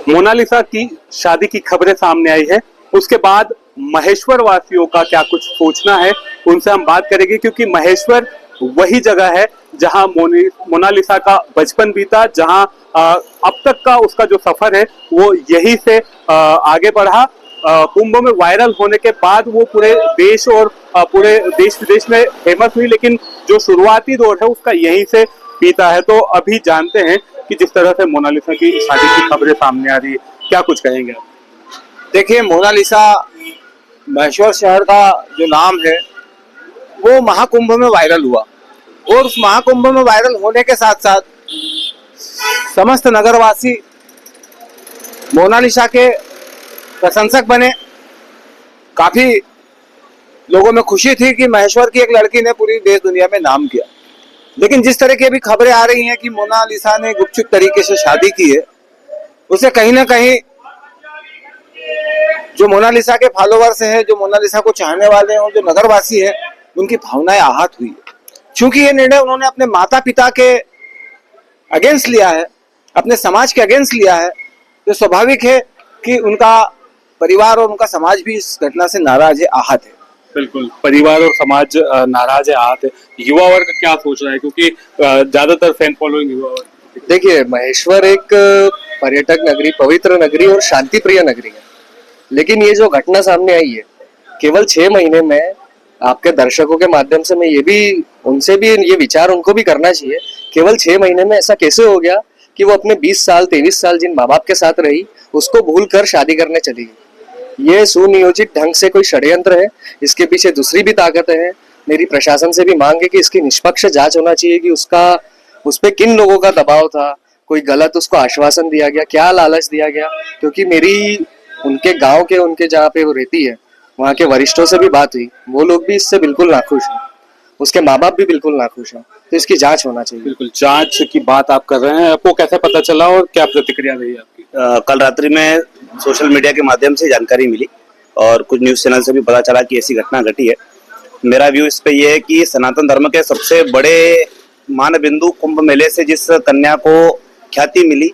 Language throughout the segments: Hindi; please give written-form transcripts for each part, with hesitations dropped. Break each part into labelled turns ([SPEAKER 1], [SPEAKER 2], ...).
[SPEAKER 1] मोनालिसा की शादी की खबरें सामने आई है, उसके बाद महेश्वर वासियों का क्या कुछ सोचना है उनसे हम बात करेंगे, क्योंकि महेश्वर वही जगह है जहां मोनालिसा का बचपन बीता, जहां अब तक का उसका जो सफर है वो यहीं से आगे बढ़ा। कुंभ में वायरल होने के बाद वो पूरे देश और पूरे देश विदेश में फेमस हुई, लेकिन जो शुरुआती दौर है उसका यहीं से बीता है। तो अभी जानते हैं कि जिस तरह से मोनालिसा की शादी की खबरें सामने आ रही है, क्या कुछ कहेंगे आप?
[SPEAKER 2] देखिए, मोनालिसा महेश्वर शहर का जो नाम है वो महाकुंभ में वायरल हुआ, और उस महाकुंभ में वायरल होने के साथ साथ समस्त नगरवासी मोनालिसा के प्रशंसक बने। काफी लोगों में खुशी थी कि महेश्वर की एक लड़की ने पूरी देश दुनिया में नाम किया। लेकिन जिस तरह की अभी खबरें आ रही हैं कि मोनालिसा ने गुपचुप तरीके से शादी की है, उसे कहीं ना कहीं जो मोनालिसा के फॉलोवर्स हैं, जो मोनालिसा को चाहने वाले हैं और जो नगरवासी हैं, उनकी भावनाएं आहत हुई है। क्योंकि ये निर्णय उन्होंने अपने माता पिता के अगेंस्ट लिया है, अपने समाज के अगेंस्ट लिया है, तो स्वाभाविक है कि उनका परिवार और उनका समाज भी इस घटना से नाराज है, आहत है।
[SPEAKER 1] बिल्कुल, परिवार और समाज नाराज है, आहत है। युवा वर्ग क्या सोच रहा है, क्योंकि ज्यादातर फैन फॉलोइंग युवा वर्ग।
[SPEAKER 3] देखिए, महेश्वर एक पर्यटक नगरी, पवित्र नगरी और शांति प्रिय नगरी है, लेकिन ये जो घटना सामने आई है केवल 6 महीने में, आपके दर्शकों के माध्यम से मैं ये भी उनसे भी ये विचार उनको भी करना चाहिए, केवल 6 महीने में ऐसा कैसे हो गया कि वो अपने 20 साल 23 साल जिन माँ बाप के साथ रही उसको भूल कर शादी करने चली गई। ये सुनियोजित ढंग से कोई षड्यंत्र है, इसके पीछे दूसरी भी ताकतें हैं। मेरी प्रशासन से भी मांग है कि इसकी निष्पक्ष जांच होना चाहिए कि उस पे किन लोगों का दबाव था, कोई गलत उसको आश्वासन दिया गया, क्या लालच दिया गया। क्योंकि मेरी उनके गांव के, उनके जहाँ पे वो रहती है वहाँ के वरिष्ठों से भी बात हुई, वो लोग भी इससे बिल्कुल नाखुश हैं, उसके माँ बाप भी बिल्कुल नाखुश हैं। तो इसकी जांच होना चाहिए। बिल्कुल,
[SPEAKER 1] जांच की बात आप कर रहे हैं, आपको कैसे पता चला और क्या प्रतिक्रिया रही आपकी?
[SPEAKER 4] कल रात्रि में सोशल मीडिया के माध्यम से जानकारी मिली और कुछ न्यूज चैनल से भी पता चला कि ऐसी घटना घटी है। मेरा व्यू इस पे ये है कि सनातन धर्म के सबसे बड़े मान बिंदु कुंभ मेले से जिस कन्या को ख्याति मिली,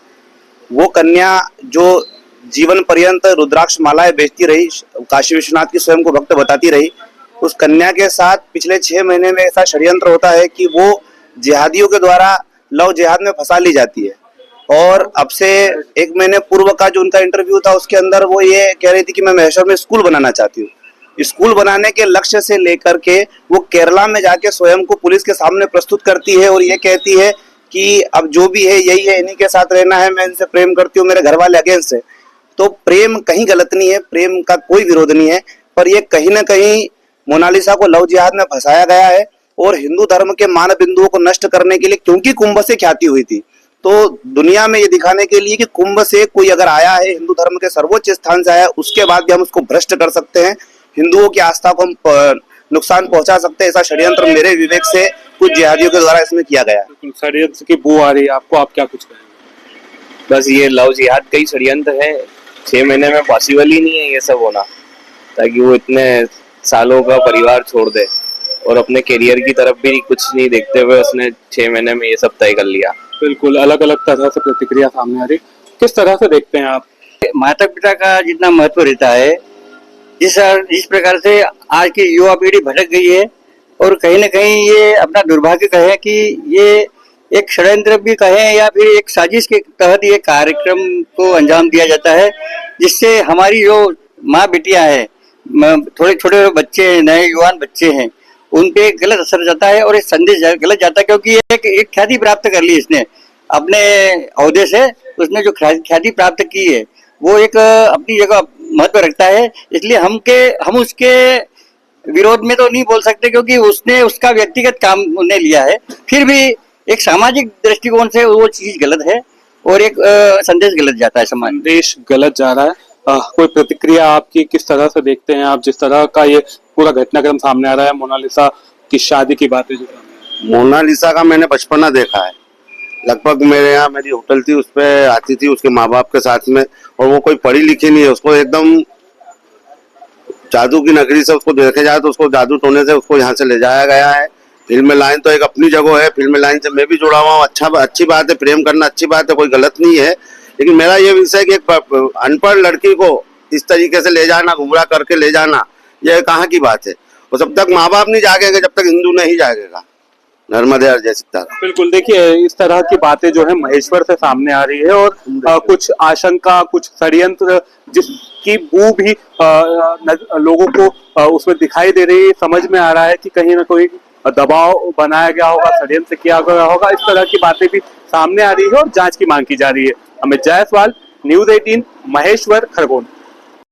[SPEAKER 4] वो कन्या जो जीवन पर्यंत रुद्राक्ष मालाएं बेचती रही, काशी विश्वनाथ की स्वयं को भक्त बताती रही, उस कन्या के साथ पिछले 6 महीने में ऐसा षड्यंत्र होता है कि वो जिहादियों के द्वारा लव जिहाद में फंसा ली जाती है। और अब से 1 महीने पूर्व का जो उनका इंटरव्यू था उसके अंदर वो ये कह रही थी कि मैं महेश्वर में स्कूल बनाना चाहती हूँ। स्कूल बनाने के लक्ष्य से लेकर के वो केरला में जाके स्वयं को पुलिस के सामने प्रस्तुत करती है और ये कहती है कि अब जो भी है यही है, इन्हीं के साथ रहना है, मैं इनसे प्रेम करती हूँ, मेरे घर वाले अगेंस्ट है। तो प्रेम कहीं गलत नहीं है, प्रेम का कोई विरोध नहीं है, पर ये कहीं ना कहीं मोनालिसा को लव जिहाद में फंसाया गया है। और हिंदू धर्म के मान बिंदुओं को नष्ट करने के लिए, क्योंकि कुंभ से ख्याति हुई थी, तो दुनिया में ये दिखाने के लिए कि कुंभ से कोई अगर आया है, हिंदू धर्म के सर्वोच्च स्थान से आया, उसके बाद भी हम उसको भ्रष्ट कर सकते हैं, हिंदुओं की आस्था को हम नुकसान पहुंचा सकते हैं। ऐसा षड्यंत्र मेरे विवेक से कुछ जिहादियों के द्वारा इसमें किया गया है।
[SPEAKER 1] षड्यंत्र की बू आ रही है आपको, आप क्या कुछ कहेंगे?
[SPEAKER 5] बस ये लव जिहाद का ही षड्यंत्र है। 6 महीने में पॉसिबल ही नहीं है ये सब होना, ताकि वो इतने सालों का परिवार छोड़ दे और अपने करियर की तरफ भी कुछ नहीं देखते हुए उसने 6 महीने में ये सब तय कर लिया।
[SPEAKER 1] बिल्कुल, अलग अलग तरह से प्रतिक्रिया सामने आ रही, किस तरह से देखते हैं आप?
[SPEAKER 6] माता पिता का जितना महत्व रहता है, जिस प्रकार से आज की युवा पीढ़ी भटक गई है, और कहीं न कहीं ये अपना दुर्भाग्य कहे कि ये एक षड्यंत्र भी कहें या फिर एक साजिश के तहत ये कार्यक्रम को अंजाम दिया जाता है, जिससे हमारी जो माँ बेटियां हैं, थोड़े छोटे बच्चे हैं, नए युवान बच्चे हैं, उन पे गलत असर जाता है और एक संदेश गलत जाता है। क्योंकि एक ख्याति प्राप्त कर ली इसने अपने ओहदे से, उसने जो ख्याति प्राप्त की है वो एक अपनी जगह महत्व रखता है। इसलिए हम उसके विरोध में तो नहीं बोल सकते, क्योंकि उसने उसका व्यक्तिगत काम उन्हें लिया है। फिर भी एक सामाजिक दृष्टिकोण से वो चीज गलत है और एक संदेश गलत जाता है,
[SPEAKER 1] संदेश गलत जा रहा है। कोई प्रतिक्रिया आपकी, किस तरह से देखते हैं आप जिस तरह का ये पूरा घटनाक्रम सामने आ रहा है, मोनालिसा की शादी की बातें जो?
[SPEAKER 4] मोनालिसा का मैंने बचपना देखा है, लगभग मेरे यहाँ मेरी होटल थी, उस पर आती थी उसके माँ बाप के साथ में, और वो कोई पढ़ी लिखी नहीं है, उसको एकदम जादू की नगरी से उसको देखे जाए तो उसको जादू टोने से उसको यहाँ से ले जाया गया है। फिल्म लाइन तो एक अपनी जगह है, फिल्म लाइन से मैं भी जुड़ा हुआ हूँ, अच्छी बात है, प्रेम करना अच्छी बात है, कोई गलत नहीं है।
[SPEAKER 7] लेकिन मेरा ये विषय है कि एक अनपढ़ लड़की को इस तरीके से ले जाना, गुमराह करके ले जाना, यह कहाँ की बात है। और जब तक माँ बाप नहीं जागेंगे, जब तक हिंदू नहीं जागेगा। नर्मदे हर जय सीताराम।
[SPEAKER 1] बिल्कुल, देखिए इस तरह की बातें जो है महेश्वर से सामने आ रही है और कुछ आशंका, कुछ षड्यंत्र जिसकी बू भी लोगों को उसमें दिखाई दे रही है। समझ में आ रहा है कि कहीं ना कोई दबाव बनाया गया होगा, षड्यंत्र किया गया होगा। इस तरह की बातें भी सामने आ रही है और जांच की मांग की जा रही है। अमित जायसवाल, न्यूज़ 18, महेश्वर, खरगोन।